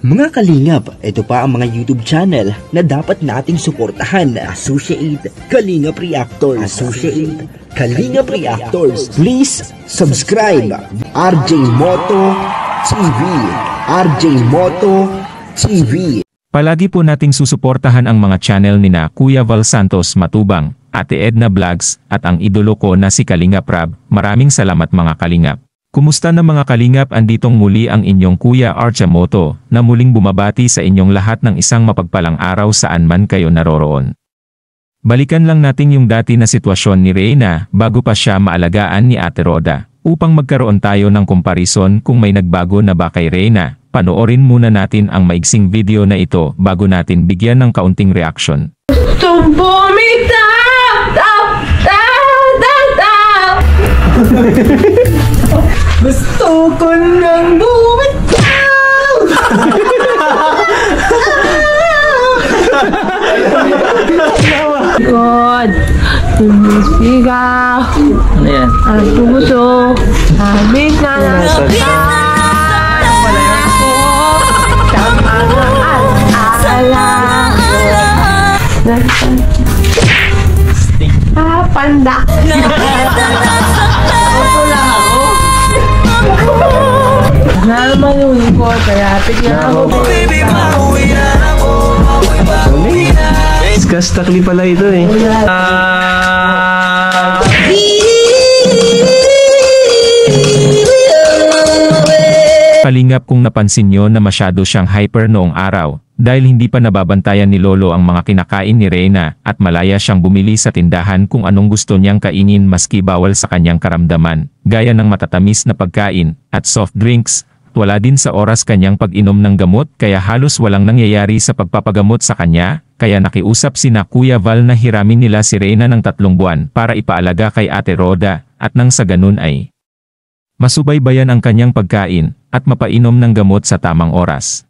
Mga kalingap, ito pa ang mga YouTube channel na dapat nating suportahan. Associate Kalingap Reactors. Associate Kalingap Reactors. Please subscribe. RJ Moto TV. RJ Moto TV. Palagi po nating susuportahan ang mga channel nina Kuya Val Santos Matubang, Ate Edna Vlogs, at ang idolo ko na si Kalingap Rab. Maraming salamat mga kalingap. Kumusta na mga kalingap, anditong muli ang inyong Kuya RJ Moto, na muling bumabati sa inyong lahat ng isang mapagpalang araw saan man kayo naroroon. Balikan lang natin yung dati na sitwasyon ni Reyna bago pa siya maalagaan ni Ate Roda, upang magkaroon tayo ng komparison kung may nagbago na ba kay Reyna. Panoorin muna natin ang maigsing video na ito bago natin bigyan ng kaunting reaction. Gusto ko nang bumitaw. God, sigaw. Ano yan? Ang puso, sabit na wala ko sa mga alaala. Panda. Naman ko, kaya tignan ako. Kastakli pala ito eh. Kalingap, kung napansin nyo na masyado siyang hyper noong araw, dahil hindi pa nababantayan ni Lolo ang mga kinakain ni Reyna, at malaya siyang bumili sa tindahan kung anong gusto niyang kainin maski bawal sa kanyang karamdaman, gaya ng matatamis na pagkain, at soft drinks. Wala din sa oras kanyang pag-inom ng gamot, kaya halos walang nangyayari sa pagpapagamot sa kanya, kaya nakiusap sina Kuya Val na hiramin nila si Reyna ng 3 buwan para ipaalaga kay Ate Roda, at nang sa ganun ay masubaybayan ang kanyang pagkain, at mapainom ng gamot sa tamang oras.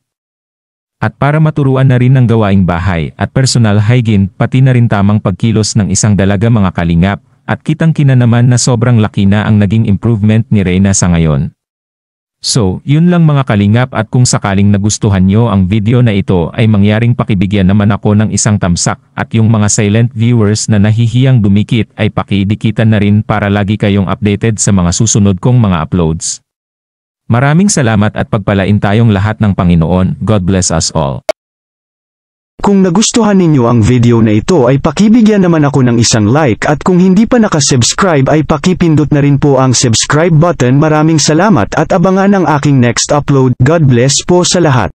At para maturuan na rin ng gawaing bahay at personal hygiene, pati na rin tamang pagkilos ng isang dalaga mga kalingap, at kitang-kita naman na sobrang laki na ang naging improvement ni Reyna sa ngayon. So, yun lang mga kalingap, at kung sakaling nagustuhan nyo ang video na ito ay mangyaring pakibigyan naman ako ng isang tamsak, at yung mga silent viewers na nahihiyang dumikit ay pakidikitan na rin para lagi kayong updated sa mga susunod kong mga uploads. Maraming salamat at pagpalain tayong lahat ng Panginoon. God bless us all. Kung nagustuhan ninyo ang video na ito ay pakibigyan naman ako ng isang like, at kung hindi pa nakasubscribe ay pakipindot na rin po ang subscribe button. Maraming salamat at abangan ang aking next upload. God bless po sa lahat.